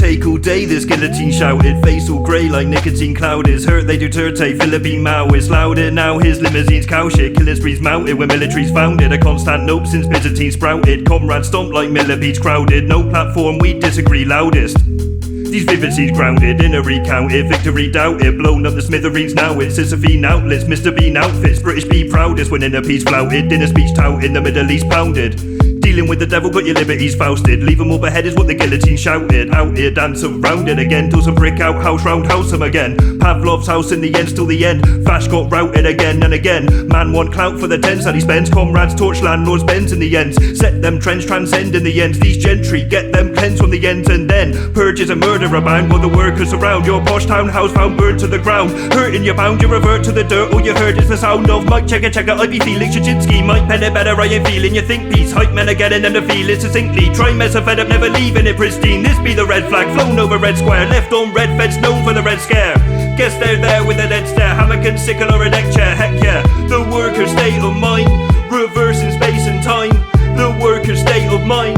take all day, this guillotine shouted. Face all grey like nicotine clouded. Hurt they Duterte, Philippine Maoist. Louder now, his limousines cow shit. Killer sprees mounted when military's founded. A constant nope since Byzantine sprouted. Comrades stomp like millipedes crowded. No platform, we disagree loudest. These vivid seeds grounded in a recounted victory doubted. Blown up the smithereens now, it's Sisyphine outlets. Mr. Bean outfits, British be proudest. When inner peace flouted, dinner speech touted, the Middle East pounded. Dealing with the devil, got your liberties fausted. Leave them all behead is what the guillotine shouted. Out here, dance surrounded again. Doors a brick out, house round house them again. Pavlov's house in the end, still the end. Fash got routed again and again. Man want clout for the tens that he spends. Comrades torch landlords bends in the ends. Set them trends transcend in the ends. These gentry get them cleansed from the ends. And then purges and murder abound while the workers surround your posh townhouse found burned to the ground. Hurting you bound, you revert to the dirt. All you heard is the sound of Mike checker. I be feeling Shachinsky. Mike Penn better, I ain't feeling your think piece. Hype men are getting them to feel it succinctly. Try mess a fed up, never leaving it pristine. This be the red flag, flown over red square. Left on red feds, known for the red scare. Guess they're there with a dead stare. Hammock and sickle or a deck chair, heck yeah. The worker's state of mind, reversing space and time. The worker's state of mind.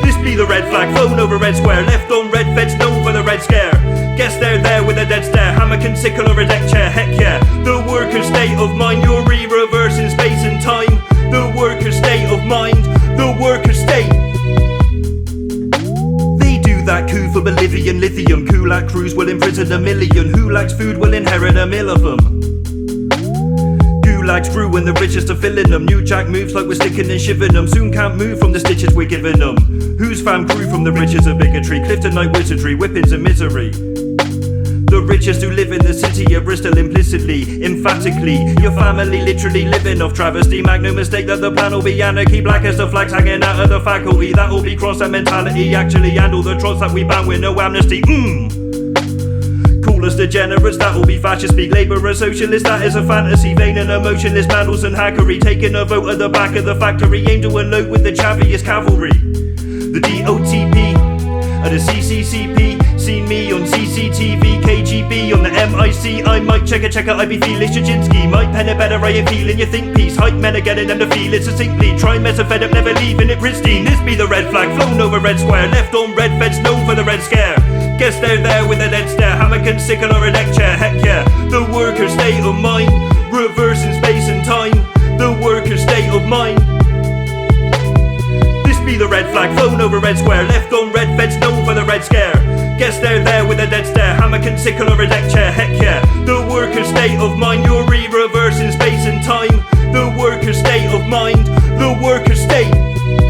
This be the red flag, flown over red square. Left on red feds, known for the red scare. Guess they're there with a dead stare. Hammock and sickle or a deck chair, heck yeah. The worker's state of mind, you're reversing space and time. The worker's state of mind, the worker's state. They do that coup for Bolivian lithium. Kulak crews will imprison 1 million. Who lacks food will inherit 1 mil of them. Gulags grew when the richest are filling them. New jack moves like we're sticking and shivering them. Soon can't move from the stitches we're giving them. Whose fam grew from the riches of bigotry? Clifton night wizardry, whippings and misery. The richest who live in the city of Bristol implicitly, emphatically. Your family literally living off travesty. Make no mistake that the plan will be anarchy. Black as the flags hanging out of the faculty. That'll be cross and mentality actually. And all the trots that we ban with no amnesty. Call us degenerates, that'll be fascist. Speak Labour or socialist, that is a fantasy. Vain and emotionless, mandals and hackery. Taking a vote at the back of the factory. Aim to elope with the chaviest cavalry. The DOTP and the CCCP. Seen me on CCTV, KGB on the MIC. I might checker, I be feeling Shachinsky. Might pen it better, I ain't feeling your think piece. Hype men are getting them to feel it succinctly. Try mess a fed up, never leaving it pristine. This be the red flag, flown over red square. Left on red feds, known for the red scare. Guess they're there with a dead stare. Hammock and sickle or a deck chair, heck yeah. The worker's state of mind, reversing space and time. The worker's state of mind. This be the red flag, flown over red square. Left on red feds, known for the red scare. Guess they're there with a dead stare. Hammock and sickle or a deck chair, heck yeah. The worker's state of mind, you're reversing space and time. The worker's state of mind, the worker's state.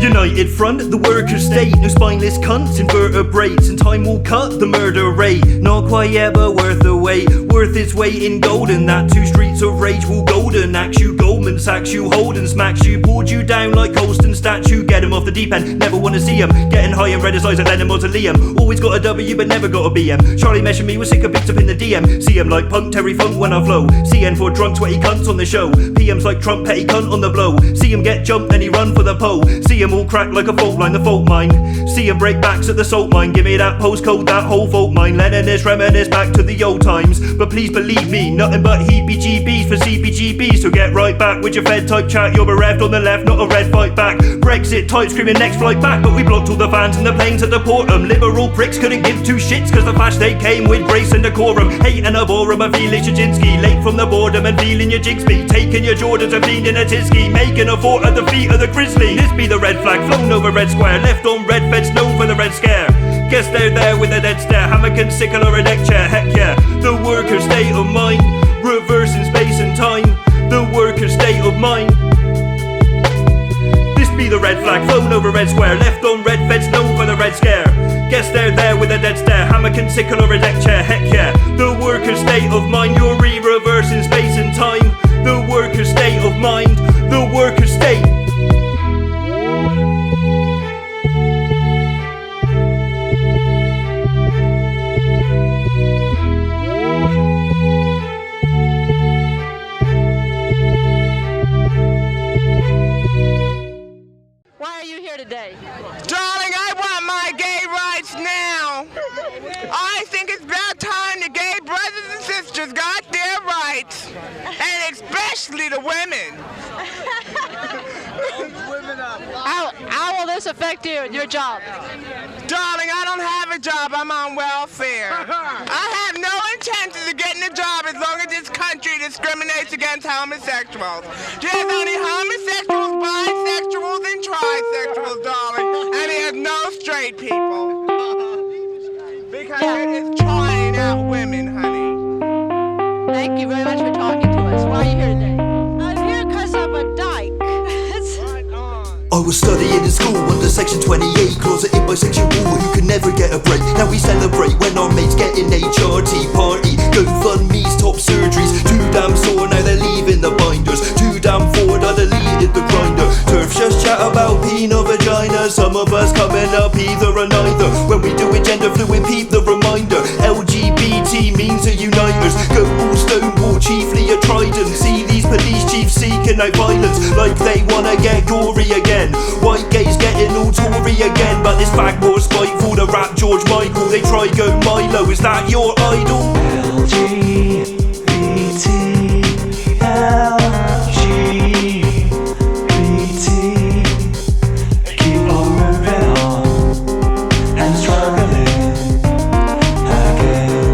United front, the workers' state. No spineless cunts, invertebrates. And time will cut the murder rate. Not quite yet, but worth the wait. Worth its weight in gold, and that 2 streets of rage will golden axe you. Goldman Sachs you, Holden smacks you. Pulled you down like Colston statue. Get him off the deep end, never wanna see him. Getting high and red as eyes at Lennon Mausoleum. Always got a W, but never got a BM. Charlie Mesh and me was sick of beats up in the DM. See him like punk Terry Funk when I flow. CN for drunk, sweaty cunts on the show. PM's like Trump, petty cunt on the blow. See him get jumped, then he run for the pole. See him all crack like a fault line, the fault mine. See him break backs at the salt mine. Give me that postcode, that whole fault mine. Leninist, reminisce back to the old times. But please believe me, nothing but heebie-jeebies for CPGBs. So get right back with your Fed type chat. You're bereft on the left, not a red fight back. Brexit type screaming next flight back. But we blocked all the fans and the planes at the portum. Liberal pricks couldn't give 2 shits cause the fash they came with grace and decorum. Hate and abhor 'em, I feeling Shachinsky. Late from the boredom and feeling your Jigsby. Taking your Jordans and feeding a Tisky. Making a fort at the feet of the Grizzly. This be the red flag, flown over red square. Left on red feds, known for the red scare. Guess they're there with a dead stare. Hammock and sickle or a deck chair, heck yeah. The worker's state of mind, reversing space and time. The worker's state of mind. This be the red flag, flown over red square. Left on red feds, known for the red scare. Guess they're there with a dead stare. Hammock and sickle or a deck chair, heck yeah. The worker's state of mind, you're reversing space and time. The worker's state of mind, the worker's state. Today. Darling, I want my gay rights now. I think it's about time the gay brothers and sisters got their rights, and especially the women. How will this affect you and your job? Darling, I don't have a job. I'm on welfare. I have no intention of getting a job as long as this country discriminates against homosexuals. There's only homosexuals, bisexuals, and trisexuals, darling. And there's no straight people. Because it is trying out women, honey. Thank you very much for talking to us. Why are you here today? I'm here because I'm a dyke. I was studying in school under section 28, closeted bisexual who can never get a break. Now we celebrate when our mates get an HRT party. GoFundMe's, top surgeries. Too damn sore, now they're leaving the binders. Too damn forward, I deleted the grinder. Turfs just chat about penile vagina. Some of us coming up either or neither. When we do it gender fluid, peep the reminder. LGBT means a uniters. Go all Stonewall, chiefly a trident. See these police chiefs seeking out violence like they wanna get gory again. White gays getting all Tory again, but this bag more spiteful. The rap George Michael, they try go Milo. Is that your idol? LGBT, keep on moving on and struggling again.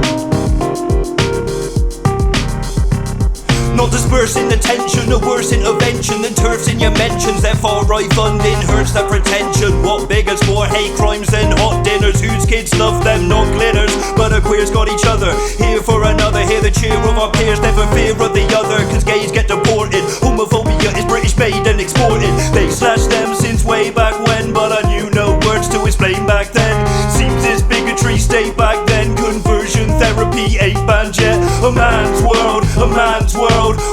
Not dispersing the tension, a worse intervention than turfs in your mentions. Their far-right funding hurts their pretension. What bigger more hate crimes than hot dinners? Whose kids love them, not glitters? But a queer's got each other, here for another. Hear the cheer of our peers, never fear of the other. Cause gays get deported, homophobia is British made and exported. They slashed them since way back when, but I knew no words to explain back then. Seems this bigotry stayed back then. Conversion therapy ain't banned yet. A man's world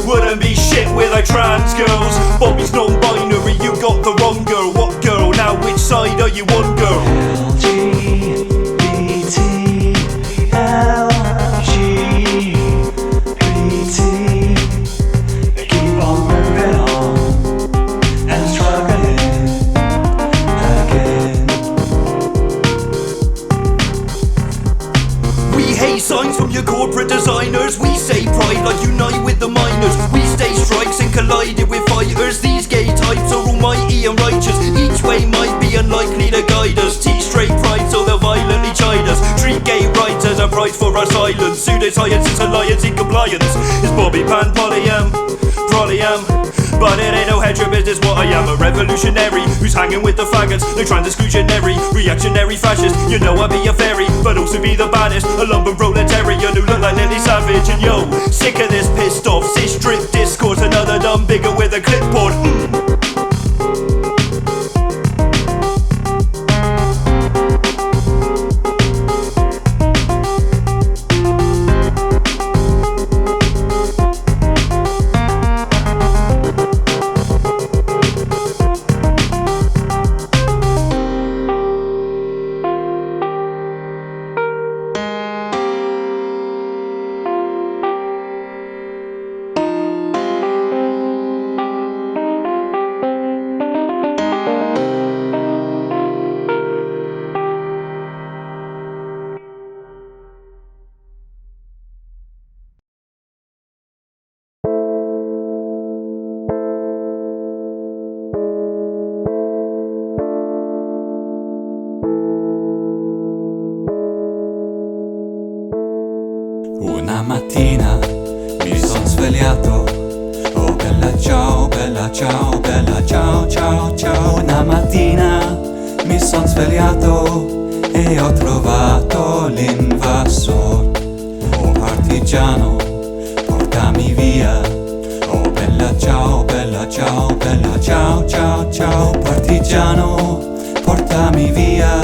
wouldn't be shit without trans girls. Bobbi's non-binary, you got the wrong girl. What girl? Now which side are you on, girl? LGBT, keep on moving on and struggling again. We hate signs from your corporate designers. We say pride like unite with the minors. We stay strikes and collided with fighters. These gay types are almighty and righteous. Each way might be unlikely to guide us. Teach straight pride so they'll violently chide us. Treat gay rights as a price for our silence. Pseudoscience is alliance in compliance. Is Bobbi Pan polyam? But it ain't no hetero business what I am. A revolutionary who's hanging with the faggots. No trans exclusionary, reactionary fascist. You know I'd be a fairy, but also be the baddest. A lumpen proletarian who look like Lily Savage. And yo, sick of this pissed off cis strip discourse. Another dumb bigger with a clipboard. Una mattina mi son svegliato. Oh bella ciao, bella ciao, bella ciao, ciao, ciao. Una mattina mi son svegliato e ho trovato l'invasor. Oh partigiano, portami via. Oh bella ciao, bella ciao, bella ciao, ciao, ciao. Partigiano, portami via,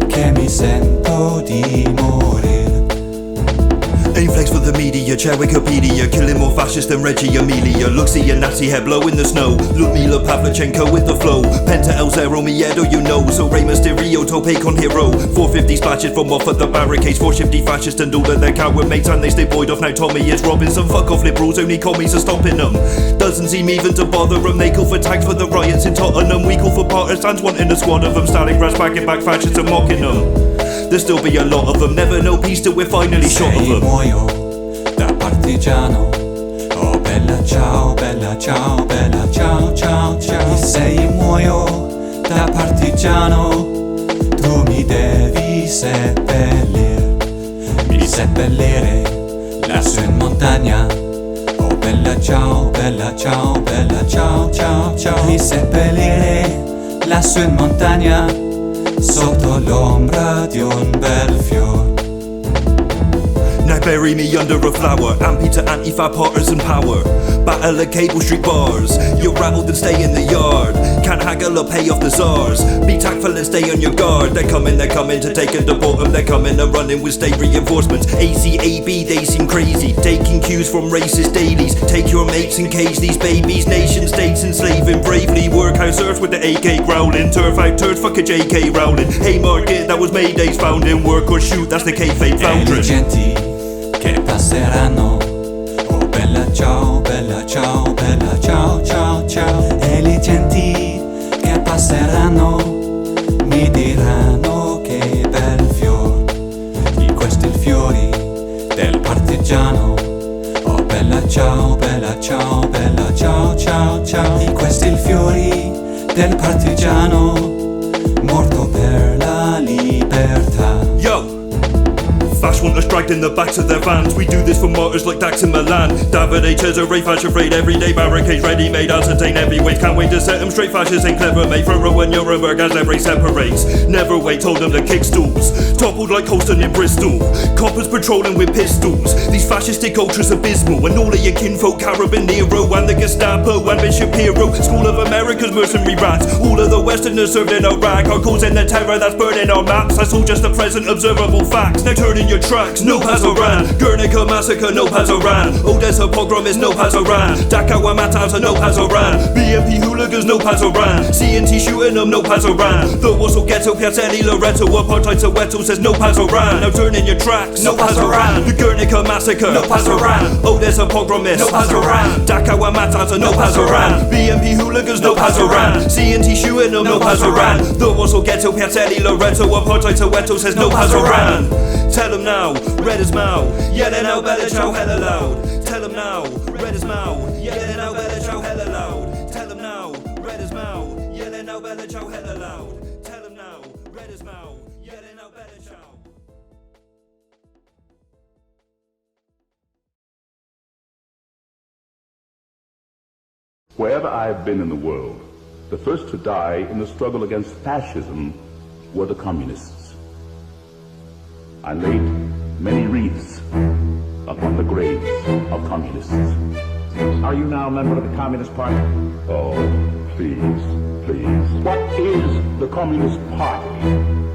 che mi sento di morire. Aim flex for the media, chair Wikipedia. Killing more fascists than Reggie Amelia. Look, see a Nazi head blow in the snow. Ludmila Pavlichenko with the flow. Penta El Zero Miedo, you know. So Rey Mysterio, Tope con hero. 450 splashes from off at the barricades. 450 fascists and all of their coward mates. And they stay buoyed off, now Tommy is Robinson. Fuck off liberals, only commies are stopping them. Doesn't seem even to bother them. They call for tags for the riots in Tottenham. We call for partisans wanting a squad of them. Stalingrad backing back fascists and mocking them. There'll still be a lot of them. Never know peace till we're finally shot of them. Muoio da partigiano. Oh bella ciao, bella ciao, bella ciao, ciao, ciao. se muoio da partigiano, tu mi devi seppellire lassù in montagna. Oh bella ciao, bella ciao, bella ciao, ciao, ciao. Mi seppellire lassù in montagna, sotto l'ombra di un bel fior. Now bury me under a flower, ampy to anti-fab partisan power. Battle at Cable Street bars, you're rattled and stay in the yard. Can't haggle or pay off the czars. Be tactful and stay on your guard. They're coming to take and deport them. They're coming and running with state reinforcements. ACAB, they seem crazy, taking cues from racist dailies. Take your mates and cage these babies. Nation states enslaving bravely. Workhouse earth with the AK growling. Turf out turds, fuck a JK Rowling. Haymarket, that was Mayday's founding. Work or shoot, that's the kayfabe foundry. Che passeranno, oh bella ciao, bella ciao, bella ciao, ciao, ciao. E le genti che passeranno mi diranno che bel fior. Di questi fiori del partigiano, oh bella ciao, bella ciao, bella ciao, ciao, ciao. Di questi fiori del partigiano, morto per la libertà. Yo! Fash want us dragged in the backs of their vans. We do this for martyrs like Dax in Milan. David H. as a Ray Fash afraid. Everyday barricades ready-made, ascertain every wave. Can't wait to set them straight. Fascists ain't clever mate. Front row when Nuremberg as every separates. Never wait, told them to kick stools. Toppled like Holston in Bristol. Coppers patrolling with pistols. These fascistic ultras abysmal. And all of your kinfolk Carabinero and the Gestapo and Bishop Hero. School of America's mercenary rats. All of the Westerners served in Iraq are causing the terror that's burning our maps. That's all just the present observable facts. Now turning your tracks, no Pazoran. Guernica massacre, no Pazoran. Odessa pogrom is no Pazoran. Dachau Matanza, no Pazoran. BMP hooligans, no Pazoran. CNT shooting them, no Pazoran. The Warsaw Ghetto, Piacelli, Loreto, apartheid Soweto says no Pazoran. Now turning your tracks, no Pazoran. The Guernica massacre, no Pazoran. Odessa pogrom is no Pazoran. Dachau Matanza, no Pazoran. BMP hooligans, no Pazoran. CNT shooting them, no Pazoran. The Warsaw Ghetto, Piacelli, Loreto, apartheid Soweto says no Pazoran. Tell them now, red as Mao, yelling out Bella Ciao hella loud. Tell them now, red as Mao, yelling out Bella Ciao hella loud. Tell them now, red as Mao, yelling out Bella Ciao hella loud. Tell them now, red as Mao, yelling out Bella Ciao. Wherever I have been in the world, the first to die in the struggle against fascism were the communists. I laid many wreaths upon the graves of communists. Are you now a member of the Communist Party? Oh, please, please. What is the Communist Party?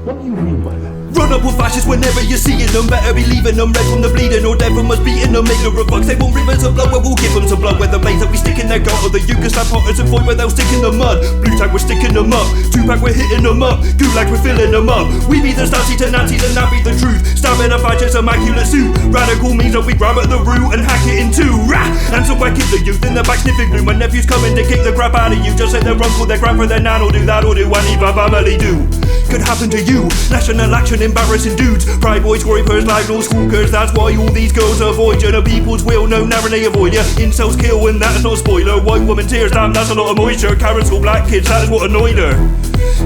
What do you mean by that? Run up with fascists whenever you're seeing them. Better be leaving them red from the bleeding, or devil must beating them. Make the rebucks, they want rivers of blood, well we'll give them some blood. Where the blades that we stick in their gut, or the Yugoslav potters and void where they'll stick in the mud. Blue tag we're sticking them up, two-pack we're hitting them up, gulag we're filling them up. We be the Stasi to Nazis and that be the truth. Stabbing a fascist immaculate suit. Radical means that we grab at the root and hack it in two. Rah! And so whack the youth in the back sniffing glue. My nephew's coming to kick the crap out of you. Just let their uncle, their grandpa, their nan, or do that, or do what even family do. Could happen to you. National action, embarrassing dudes. Pride boys, scrapers, live-laws, squawkers. That's why all these girls avoid you. The people's will, no narrowly avoid you. Incels kill and that's not a spoiler. White woman tears, damn that's a lot of moisture. Carrots all black kids, that is what annoyed her.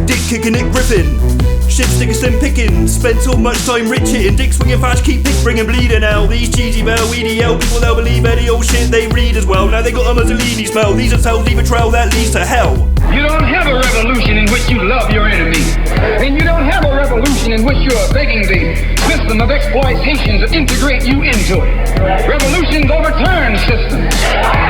Dick kicking, Nick gripping. Shit sticker slim picking. Spent so much time rich hitting. Dick swinging fast, keep pick bringing bleeding out. These cheesy bell, EDL people, they'll believe any old shit they read as well. Now they got a Mussolini smell. These are cells leave a trail that leads to hell. You don't have a revolution in which you love your enemy. And you don't have a revolution in which you are begging the system of exploitation to integrate you into it. Revolutions overturn systems.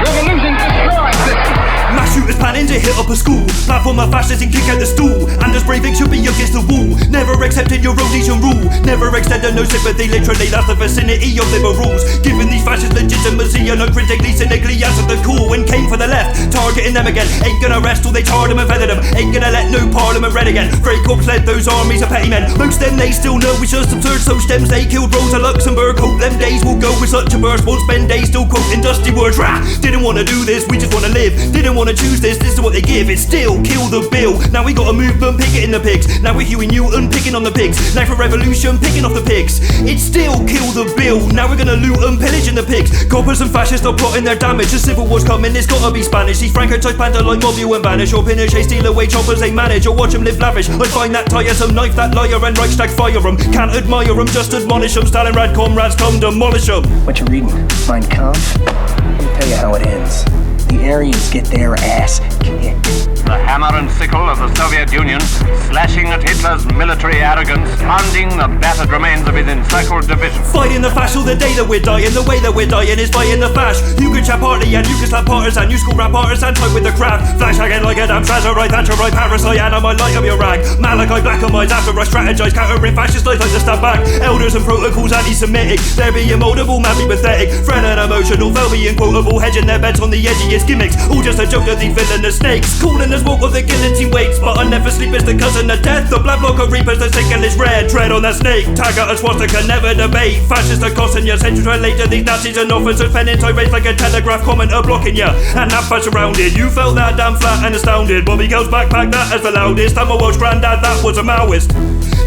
Revolutions destroy systems. Mass shooters planning to hit up a school. Platform of fascists and kick out the stool. And as Breivik should be against the wall. Never accepted your Rhodesian rule. Never extended no sympathy. Literally that's the vicinity of liberals. Giving these fascists legitimacy and uncritically, cynically answered the call. When came for the left, targeting them again. Ain't gonna rest till they tarred them and feathered them. Ain't gonna let no parliament red again. Frey corps led those armies of petty men. Most them they still know it's just absurd. So stems they killed Rosa Luxemburg. Hope them days will go with such a burst. Won't spend days still quoting dusty words. Rah! Didn't wanna do this, we just wanna live. Didn't wanna choose this is what they give, it's still kill the bill. Now we got a movement, picketing the pigs. Now we're Huey Newton, picking on the pigs. Now for revolution, picking off the pigs. It's still kill the bill. Now we're gonna loot and pillage in the pigs. Coppers and fascists are plotting their damage. A civil war's coming, it's gotta be Spanish. These Franco-type panda like mob you and banish. Or Pinochet steal away choppers they manage. Or watch them live lavish. I find that tiresome, knife that liar and Reichstag fire them. Can't admire them, just admonish them. Stalingrad comrades come demolish them. What you reading? Mein Kampf? Let me tell you how it ends. The Aryans get their ass kicked. The hammer and sickle of the Soviet Union, slashing at Hitler's military arrogance, pounding the battered remains of his encircled division. Fighting the fash all the day that we're dying. The way that we're dying is fighting the fash. You can chat party and you can slap partisan. You school rap artisan, type with the craft. Flash again like a damn Trezorite, Thatcherite, parasite, and I might light up your rag. Malachi black on mines after I strategize, countering fascist life like to stand back. Elders and protocols anti-Semitic. They're being moldable, man be pathetic. Friend and emotional, they'll be inquotable, hedging their bets on the edgiest gimmicks. All just a joke that these villainous snakes. Calling us walk of the guillotine waits, but I never sleep as the cousin of death. The black block of reapers, the sickle is red. Tread on that snake, tag out a swastika, never debate. Fascists are costing you, centuries relate to these Nazis and officers. Penning tirades like a telegraph commenter blocking you. And that fast surrounded, you felt that damn flat and astounded. Bobby Girl's backpack, that as the loudest. I'm a Welsh granddad, that was a Maoist.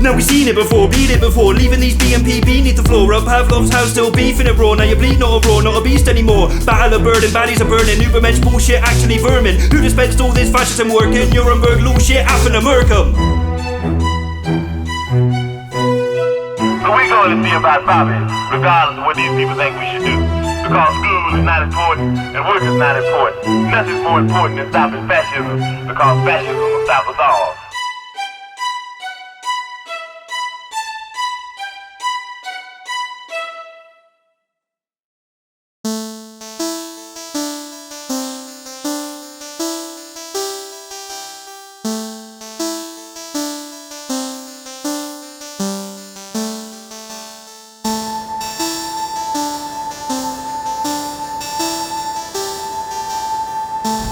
Now we've seen it before, beat it before. Leaving these BMP beneath the floor. Up Pavlov's house, still beefing it raw. Now you bleed, not a raw, not a beast anymore. Battle of burden, baddies are burning. Ubermensch bullshit, actually vermin. Who dispensed all this fascism working? Nuremberg law shit, happen to Merkham. So we're going to see about Bobbi, regardless of what these people think we should do. Because school is not important and work is not important. Nothing's more important than stopping fascism, because fascism will stop us all.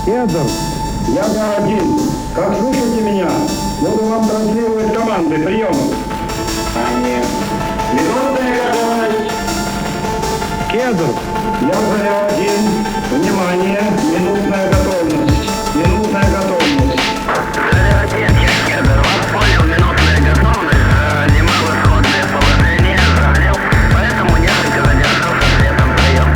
Кедр, я Городин. Как слышите меня? Буду вам транслировать команды. Прием. Минутная готовность. Кедр, я Городин. Внимание, минутная готовность. Минутная готовность. Городин, я Кедр, вас понял, минутная готовность. Немало сходное положение занял, поэтому несколько задержал с ответом прием.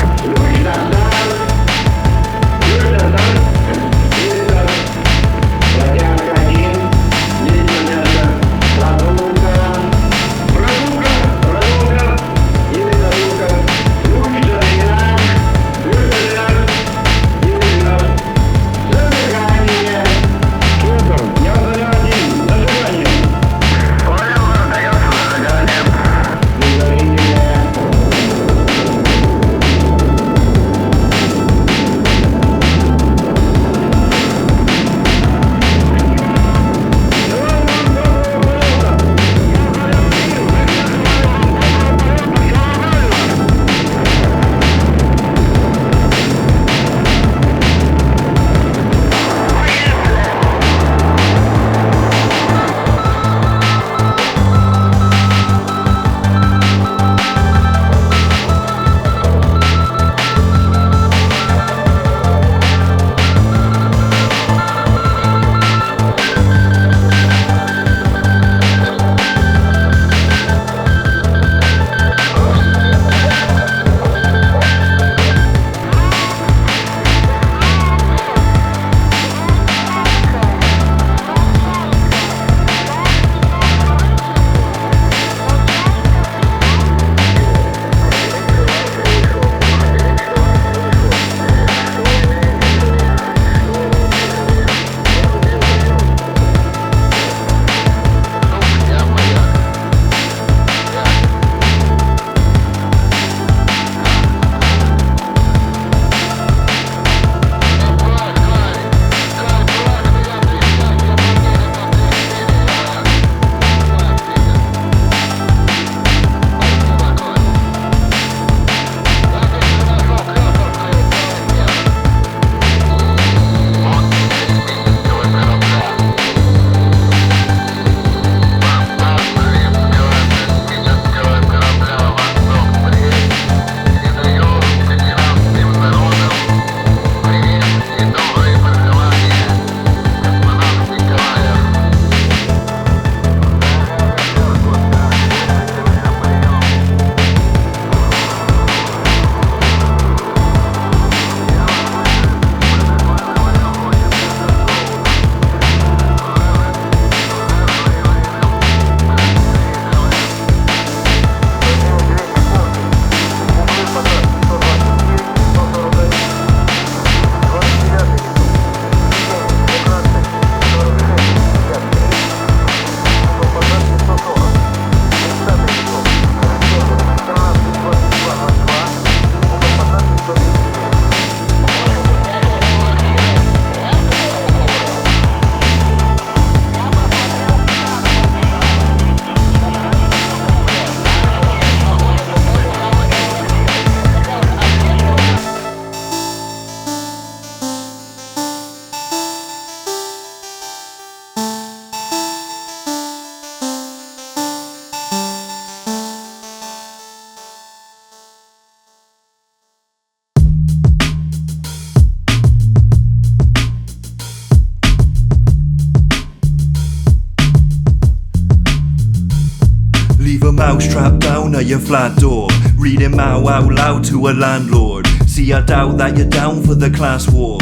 mouse trapped down at your flat door, reading Mao out loud to a landlord. See, I doubt that you're down for the class war.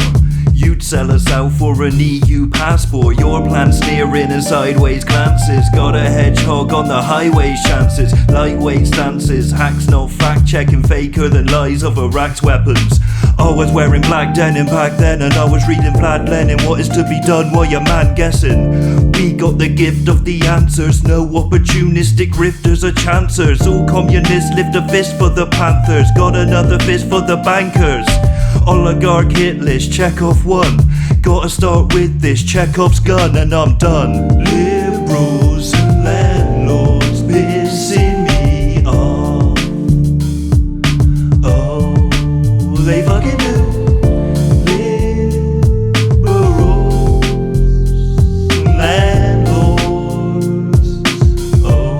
You'd sell us out for an EU passport. Your plan sneering and sideways glances. Got a hedgehog on the highway's chances. Lightweight stances, hacks not fact-checking, faker than lies of Iraq's weapons. I was wearing black denim back then, and I was reading Vlad Lenin. What is to be done while your man guessing? We got the gift of the answers. No opportunistic grifters or chancers. All communists lift a fist for the Panthers. Got another fist for the bankers. Oligarch hit list, check off one. Gotta start with this, Chekhov's gun, and I'm done. Liberals and landlords pissing me off. Oh, they fucking do. Liberals, landlords, oh.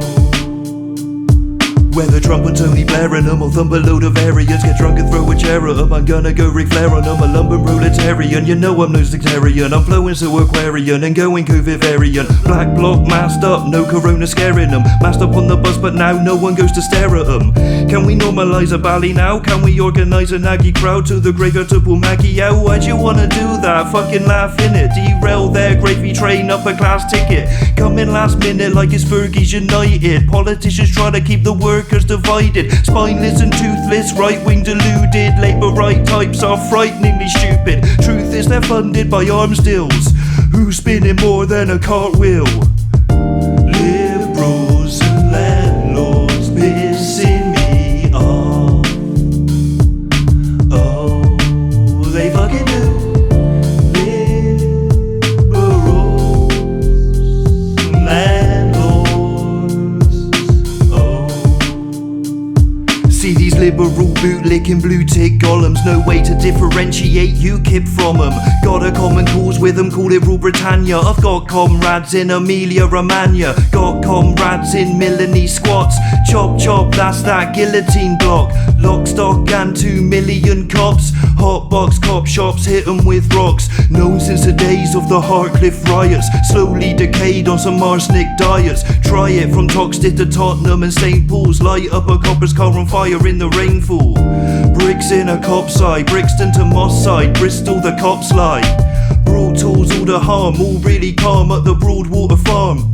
Whether Trump and Tony Blair and them, I'll thump a load of Aryans. Get drunk and throw a chair at them, I'm gonna go Ric Flair on them. A London proletarian, you know I'm no sectarian. I'm flowing so Aquarian and going COVID variant. Black bloc masked up, no corona scaring them. Masked up on the bus but now no one goes to stare at them. Can we normalise a bally now? Can we organise a naggy crowd to the graveyard to pull Maggie out? Why'd you wanna do that? Fucking laugh in it. Derail their gravy train, upper class ticket. Come in last minute like it's Fergie's United. Politicians try to keep the workers divided. Spineless and toothless, right-wing deluded. Labour-right types are frighteningly stupid. Truth is they're funded by arms deals. Who's spinning more than a cartwheel? Liberals and landlords pissing me off. Oh, they fucking do. Liberals, landlords, oh. See these liberal bootlicking blue tick golems, no way to differentiate UKIP from them. Got a common cause with them, call it Rule Britannia. I've got comrades in Emilia Romagna, got comrades in Milanese squats. Chop chop, that's that guillotine block. Lock, stock and 2 million cops. Hotbox cop shops hit them with rocks. Known since the days of the Hartcliffe riots. Slowly decayed on some arsenic diets. Try it from Toxteth to Tottenham and St Paul's. Light up a copper's car on fire in the rainfall. Bricks in a cop's eye, Brixton to Moss side, Bristol the cops lie. Broad tools all the harm, all really calm at the Broadwater farm.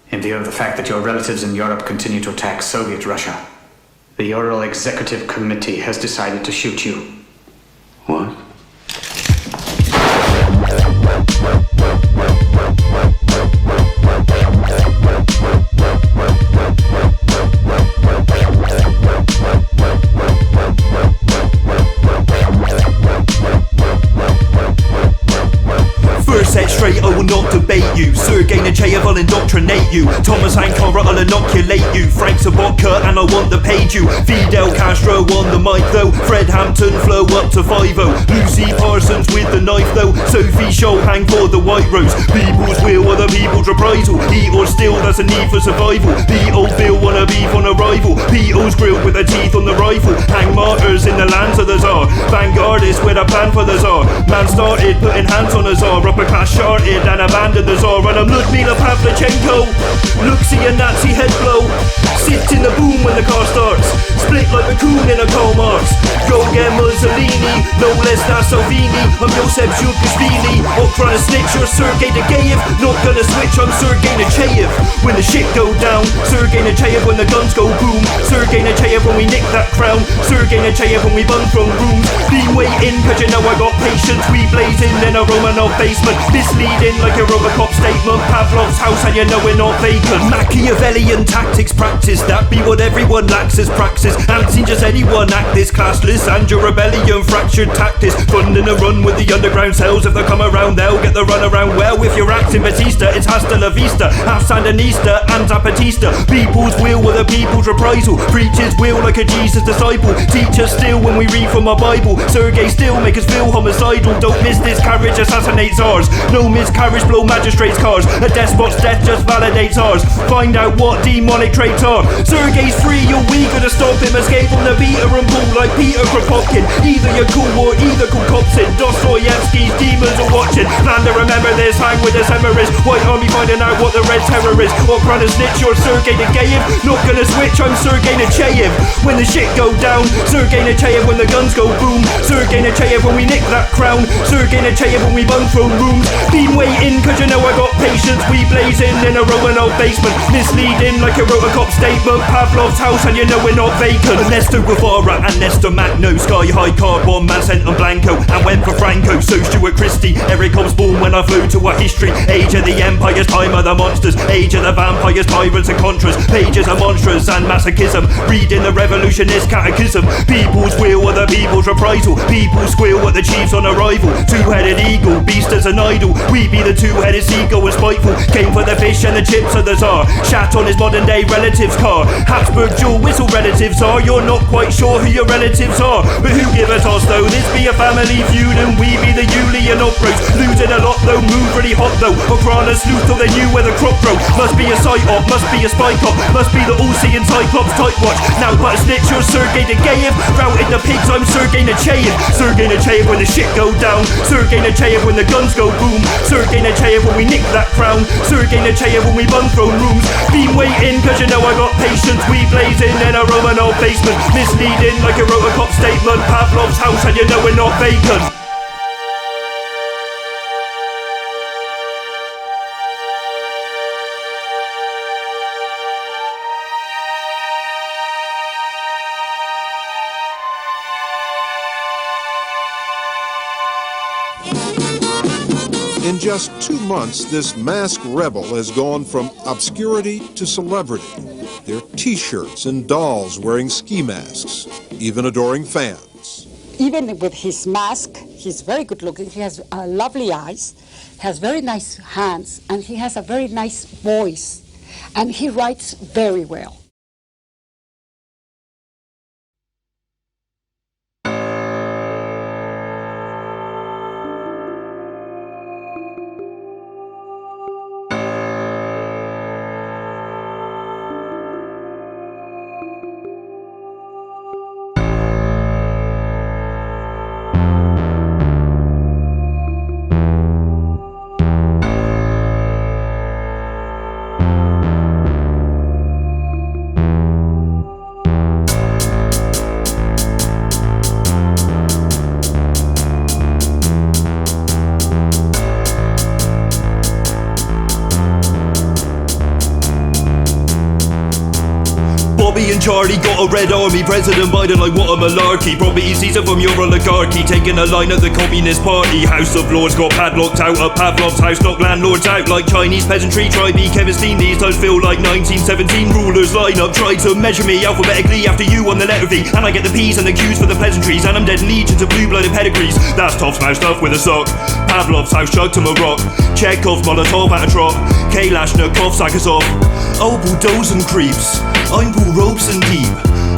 In view of the fact that your relatives in Europe continue to attack Soviet Russia, the Ural Executive Committee has decided to shoot you. What? Set straight, I will not debate you. Sergei Nechayev, I'll indoctrinate you. Thomas Ankara, I'll inoculate you. Frank Sobotka, and I want the paid you. Fidel Castro on the mic though. Fred Hampton, flow up to 5-0. Lucy Parsons with the knife though. Sophie Scholl, hang for the white rose. People's will or the people's reprisal. Eat or steal, that's a need for survival. The old Bill wanna beef on arrival. P.O.'s grilled with their teeth on the rifle. Hang martyrs in the lands of the Tsar. Vanguardists with a plan for the Tsar. Man started putting hands on the Tsar. Upper class shorted and abandoned the Tsar. And I'm Ludmila Pavlichenko. Look, see a Nazi head blow. Sit in the boom when the car starts. Split like a coon in a Karl Marx. Go get Mussolini, no less than Salvini. I'm Joseph Zhukashvili. Not trying to snitch, you're Sergei Nechayev. Not gonna switch, I'm Sergei Nechayev. When the shit go down, Sergei Nechayev when the guns go boom. Sergei Nechayev when we nick that crown. Sergei Nechayev when we run from rooms. Been waiting, cause you know I got patience. We blazing in a Romanov basement. Misleading like a Robocop statement. Pavlov's house and you know we're not vacant. Machiavellian tactics practice, that be what everyone lacks as praxis. Haven't seen just anyone act this classless. And your rebellion fractured good tactics. Funding a run with the underground cells. If they come around, they'll get the run around well. If you're acting Batista, it's hasta la vista. Half Sandinista and Zapatista. People's will with a people's reprisal. Preachers will like a Jesus disciple. Teach us still when we read from our Bible. Sergei still make us feel homicidal. Don't miss this carriage, assassinates ours. No miscarriage, blow magistrates' cars. A despot's death just validates ours. Find out what demonic traits are. Sergei's free, you're eager to stop him. Escape from the beater and pull like Peter Kropotkin. Either you're cool or either cool cops in. Dostoevsky's demons are watching. Plan to remember this, hang with the Semirist. White army finding out what the red terror is. Or trying to snitch, you're Sergei Negeyev. Not gonna switch, I'm Sergei Nechayev. When the shit go down, Sergei Nechayev when the guns go boom. Sergei Nechayev when we nick that crown. Sergei Nechayev when we bung through rooms. Been waiting cause you know I got patience. We blazing in a Romanov basement. Misleading like a Rotacop statement. Pavlov's house and you know we're not vacant. Ernesto Guevara and Nestor Magno. Sky high carbon man sent on Blanco. And went for Franco, so Stuart Christie. Eric Osborne when I flew to our history. Age of the empires, time of the monsters. Age of the vampires, tyrants and contras. Pages of monsters and masochism. Reading the revolutionist catechism. People's will or the people's reprisal. People squeal at the chiefs on arrival. Two-headed eagle, beast as an idol. We be the two-headed seagull and spiteful. Came for the fish and the chips of the Tsar. Shat on his modern day relatives' car. Habsburg dual whistle relatives are. You're not quite sure who your relatives are. But who give a toss though? This be a family feud and we be the Julian Opros. Losing a lot though, move really hot though. Ocrana sleuth till they knew where the crop grow. Must be a sight op, must be a spy cop. Must be the all-seeing Cyclops type watch. Now but a snitch, you're Sergei Negeyev. Routed the pigs, I'm Sergei Nechayev. Sergei Nechayev when the shit go down. Sergei Nechayev when the guns go boom. Sergei Nechayev when we nick that crown. Sergei Nechayev when we bung throne rooms. Been waiting cause you know I got patience. We blazing in a Romanov basement. Misleading like a Rotacop statement. Pavlov's house and you know we're not vacant. In just 2 months, this masked rebel has gone from obscurity to celebrity. There are t-shirts and dolls wearing ski masks, even adoring fans. Even with his mask, he's very good looking. He has lovely eyes, has very nice hands, and he has a very nice voice. And he writes very well. Bobby and Charlie got a red army. President Biden like what a malarkey. Property seizure from your oligarchy. Taking a line at the Communist Party. House of Lords got padlocked out at Pavlov's house. Knock landlords out like Chinese peasantry. Try be Kevin Steen. These times feel like 1917. Rulers line up. Try to measure me alphabetically after you on the letter V. And I get the P's and the Q's for the pleasantries. And I'm dead legions of blue-blooded pedigrees. That's tough smash stuff with a sock. Pavlov's house chugged to Morocco. Chekhov's Molotov at a trot. Kalashnikov sack us off. Oh, bulldozing creeps. I'm pull ropes and deep.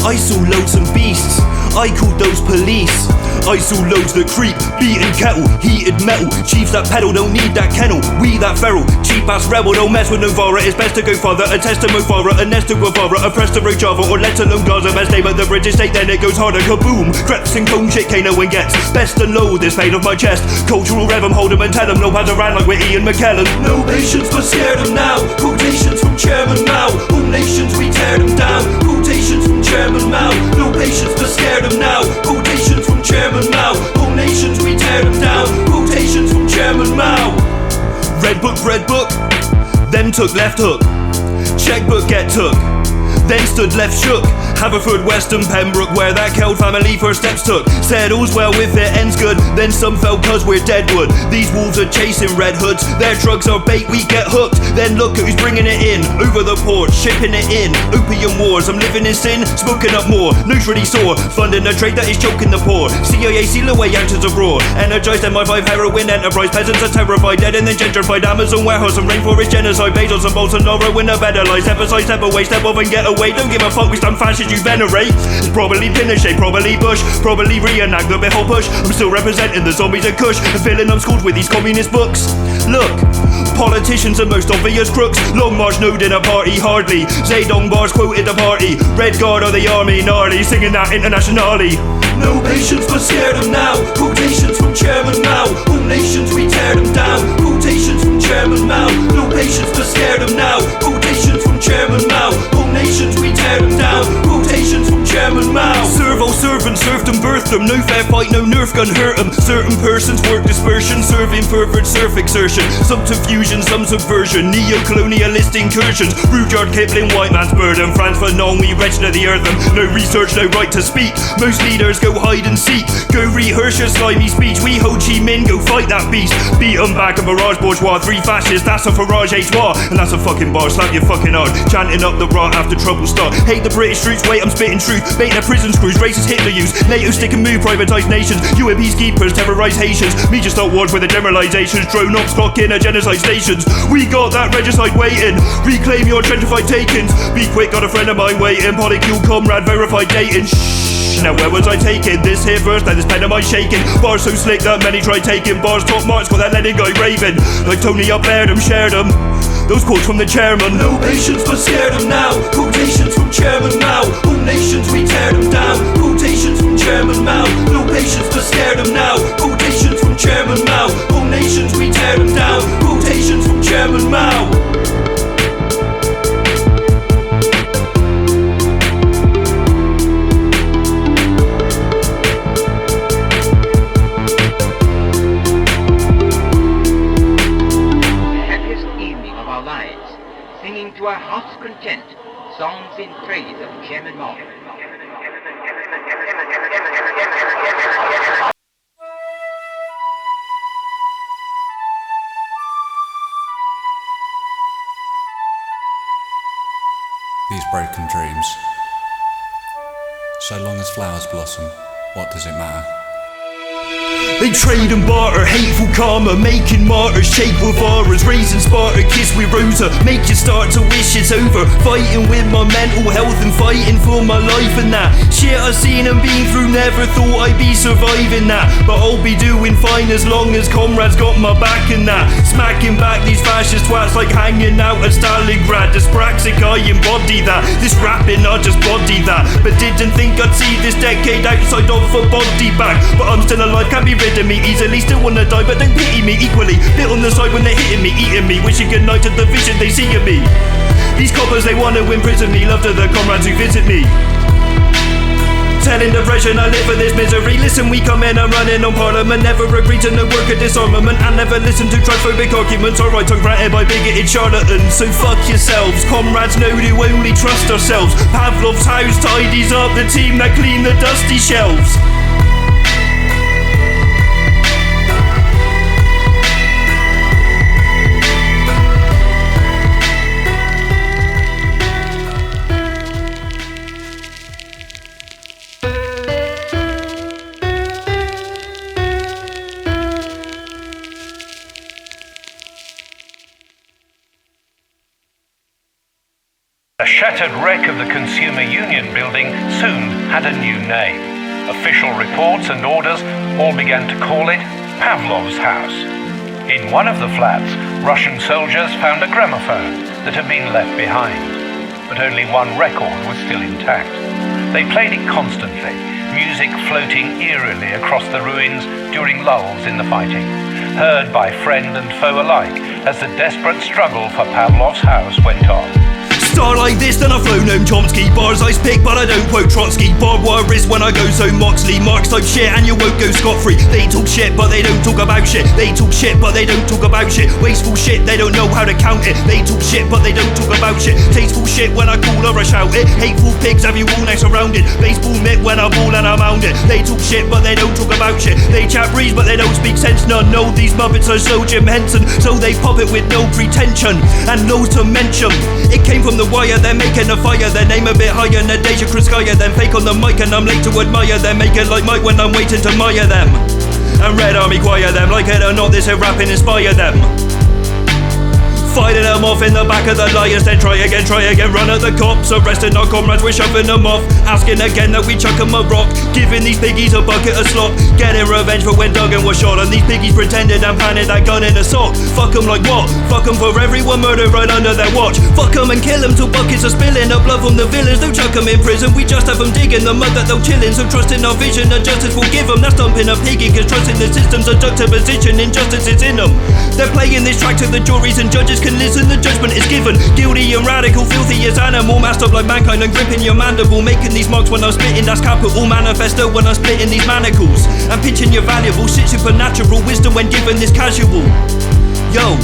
I saw loads and beasts. I called those police. I saw loads that creep. Beaten kettle, heated metal. Chiefs that pedal don't need that kennel. We that feral, cheap ass rebel. Don't mess with Novara. It's best to go farther. A test of Mofara, a nest of Guevara, a press to Rojava, or let alone Gaza. Best name at the British state, then it goes harder. Kaboom! Creps and cone shit, Kano and gets. Best to load this pain off my chest. Cultural rev 'em, hold 'em and tell 'em. No pads around like we're Ian McKellen. No patience, but scared 'em now. Quotations from Chairman Mao. All nations we tear them down. Quotations from Chairman Mao. No patience, but scared 'em now. Quotations from Chairman Mao. All nations we tear them down. Quotations from Chairman Mao. Red book. Them took left hook. Checkbook get took. Then stood left shook. Haverford, Weston, Pembroke, where that Celd family first steps took. Said all's well with it, ends good. Then some fell cause we're deadwood. These wolves are chasing red hoods. Their drugs are bait, we get hooked. Then look at who's bringing it in. Over the port, shipping it in. Opium wars, I'm living in sin, smoking up more. Nose really sore, funding a trade that is choking the poor. CIA seal away out as a roar. Energized MI5 heroin enterprise. Peasants are terrified, dead and then gentrified. Amazon warehouse and rainforest genocide. Bezos and Bolsonaro in a better life. Step aside, step away, step off and get away. Don't give a fuck, we stand fascists you venerate. It's probably Pinochet, probably Bush, probably reenact the bit whole push. I'm still representing the zombies of Kush and filling up schools with these communist books. Look, politicians are most obvious crooks. Long March no dinner party, hardly. Zedong bars quoted the party. Red Guard or the army, gnarly, singing that internationally. No patience but scare them now. Quotations from Chairman Mao. Home nations we tear them down. Quotations from Chairman Mao. No patience but scare them now. Quotations from Chairman Mao. Home nations we tear them down. Quotations from Chairman Mao. Serve all servants, served them, birthed them. No fair fight, no nerf gun hurt them. Certain persons work dispersion, serving pervert surf exertion. Subterfusion, some subversion, neo-colonialist incursions. Rudyard Kipling, white man's burden. Franz Fanon, we wretched of the earth. No research, no right to speak. Most leaders go hide and seek. Go rehearse your slimy speech. We Ho Chi Minh, go fight that beast. Beat 'em back a barrage bourgeois. 3 fascists, that's a Farage H-War. And that's a fucking bar, slap your fucking hard. Chanting up the rot after trouble start. Hate the British troops, wait I'm spitting truth. Bait their prison screws, racist Hitler use. NATO stick and move, privatise nations. UN peacekeepers, terrorise Haitians. Me just start wars with the generalisations. Drone ops, clock in at genocide stations. We got that regicide waiting. Reclaim your gentrified takings. Be quick, got a friend of mine waiting. Polycule comrade, verified dating. Shh, now where was I taking? This here verse, now this pen am I shaking. Bars so slick that many try taking. Bars top marks, got that Lenin guy raving. Like Tony, I blared them, shared them. Those quotes from the chairman. No patience but scare them now. Quotations from Chairman Mao. Home nations we tear them down. Quotations from Chairman Mao. No patience but scare them now. Quotations from Chairman Mao. Home nations we tear them down. Quotations from Chairman Mao. To our heart's content, songs in praise of Chairman Mao. These broken dreams. So long as flowers blossom, what does it matter? They trade and barter, hateful karma, making martyrs, shake with auras, raising Sparta, kiss with Rosa, make you start to wish it's over. Fighting with my mental health and fighting for my life and that. Shit I've seen and been through, never thought I'd be surviving that. But I'll be doing fine as long as comrades got my back and that. Smacking back these fascist twats like hanging out at Stalingrad. Dyspraxic, I embody that. This rapping, I just body that. But didn't think I'd see this decade outside of a body bag. But I'm still alive, can't be rid of me easily. Still wanna die, but don't pity me equally. Bit on the side when they're hitting me, eating me. Wishing goodnight to the vision they see of me. These coppers, they wanna imprison me. Love to the comrades who visit me. Telling depression I live for this misery. Listen, we come in and running on parliament. Never agreed to no work of disarmament. And never listen to transphobic arguments. Alright, tongue granted by bigoted charlatans. So fuck yourselves. Comrades know to only trust ourselves. Pavlov's house tidies up the team that clean the dusty shelves. The shattered wreck of the Consumer Union building soon had a new name. Official reports and orders all began to call it Pavlov's house. In one of the flats, Russian soldiers found a gramophone that had been left behind, but only one record was still intact. They played it constantly, music floating eerily across the ruins during lulls in the fighting, heard by friend and foe alike as the desperate struggle for Pavlov's house went on. Star like this, then I flow gnome Chomsky. Bars I pick, but I don't quote Trotsky. Barbed wire wrist when I go so Moxley. Marks type shit and you won't go scot-free. They talk shit, but they don't talk about shit. They talk shit, but they don't talk about shit. Wasteful shit, they don't know how to count it. They talk shit, but they don't talk about shit. Tasteful shit when I call or I shout it. Hateful pigs have you all now surrounded. Baseball mitt when I ball and I mound it. They talk shit, but they don't talk about shit. They chat breeze, but they don't speak sense. None know these Muppets are so Jim Henson. So they pop it with no pretension and no to mention. It came from the wire, they're making a fire. Their name a bit higher, Nadeja Kriskaya. Then fake on the mic and I'm late to admire them. Make it like Mike when I'm waiting to mire them. And Red Army choir them. Like it or not, this here rapping inspire them. Fighting them off in the back of the lions. Then try again, run at the cops. Arresting our comrades, we're shoving them off. Asking again that we chuck them a rock. Giving these piggies a bucket of slop. Getting revenge for when Duggan was shot. And these piggies pretended and planted that gun in a sock. Fuck them like what? Fuck them for everyone murdered right under their watch. Fuck them and kill them till buckets are spilling. The blood from the villains, don't chuck them in prison. We just have them digging the mud that they'll chill in. So trust in our vision and justice will give them. That's dumping a piggy, cause trust in the system's a juxtaposition. Injustice is in them. They're playing this track to the juries and judges can listen, the judgment is given. Guilty and radical, filthy as animal. Masked up like mankind and gripping your mandible. Making these marks when I'm spitting, that's capital. Manifesto when I'm splitting these manacles. And pitching your valuable shit, supernatural wisdom when given this casual. Yo,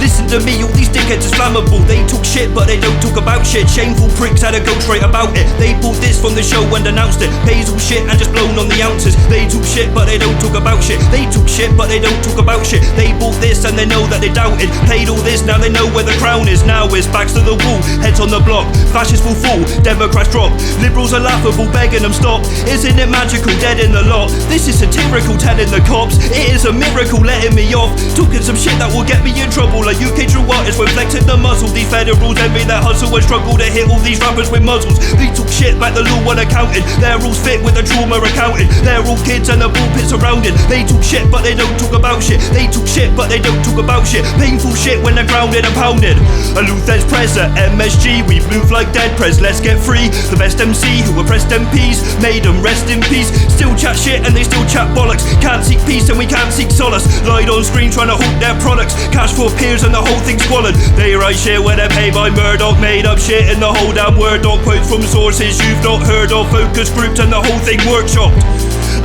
listen to me, all these dickheads is flammable. They talk shit, but they don't talk about shit. Shameful pricks had to go straight about it. They bought this from the show and announced it. Pays all shit and just blown on the ounces. They talk shit, but they don't talk about shit. They talk shit, but they don't talk about shit. They bought this and they know that they doubted. Paid all this, now they know where the crown is. Now it's backs to the wall, heads on the block. Fascists will fall, Democrats drop. Liberals are laughable, begging them stop. Isn't it magical, dead in the lot? This is satirical, telling the cops. It is a miracle, letting me off. Talking some shit that will get me in trouble. Like UK true artists when flexing the muscle. These federals envy their hustle and struggle to hit all these rappers with muzzles. They talk shit back the law when accounted. Their rules fit with the trauma accounted. They're all kids and the bullpit surrounded. They talk shit but they don't talk about shit. They talk shit but they don't talk about shit. Painful shit when they're grounded and pounded. A Luther's press at MSG. We move like dead press, let's get free. The best MC who oppressed MPs. Made them rest in peace. Still chat shit and they still chat bollocks. Can't seek peace and we can't seek solace. Lied on screen trying to hook their products. Cash for peers and the whole thing's swallowed. They write shit when they're paid by Murdoch. Made up shit in the whole damn word doc. Quotes from sources you've not heard of. Focus groups and the whole thing workshopped.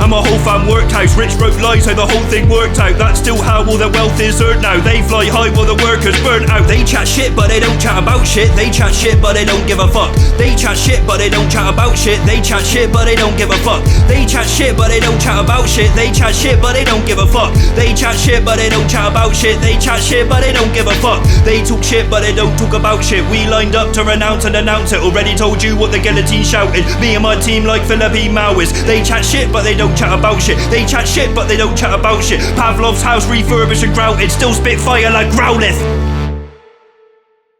And my whole fam worked house. Rich wrote lies so the whole thing worked out. That's still how all their wealth is earned now. They fly high while the workers burn out. They chat shit but they don't chat about shit. They chat shit but they don't give a fuck. They chat shit but they don't chat about shit. They chat shit but they don't give a fuck. They chat shit but they don't chat about shit. They chat shit but they don't give a fuck. They chat shit but they don't chat about shit. They chat shit but they don't give a fuck. They talk shit but they don't talk about shit. We lined up to renounce and announce it. Already told you what the guillotine shouted. Me and my team like Philippine Maoists. They chat shit but they don't chat about shit. They chat shit but they don't chat about shit. Pavlov's house refurbished and grouted. Still spit fire like Growlith.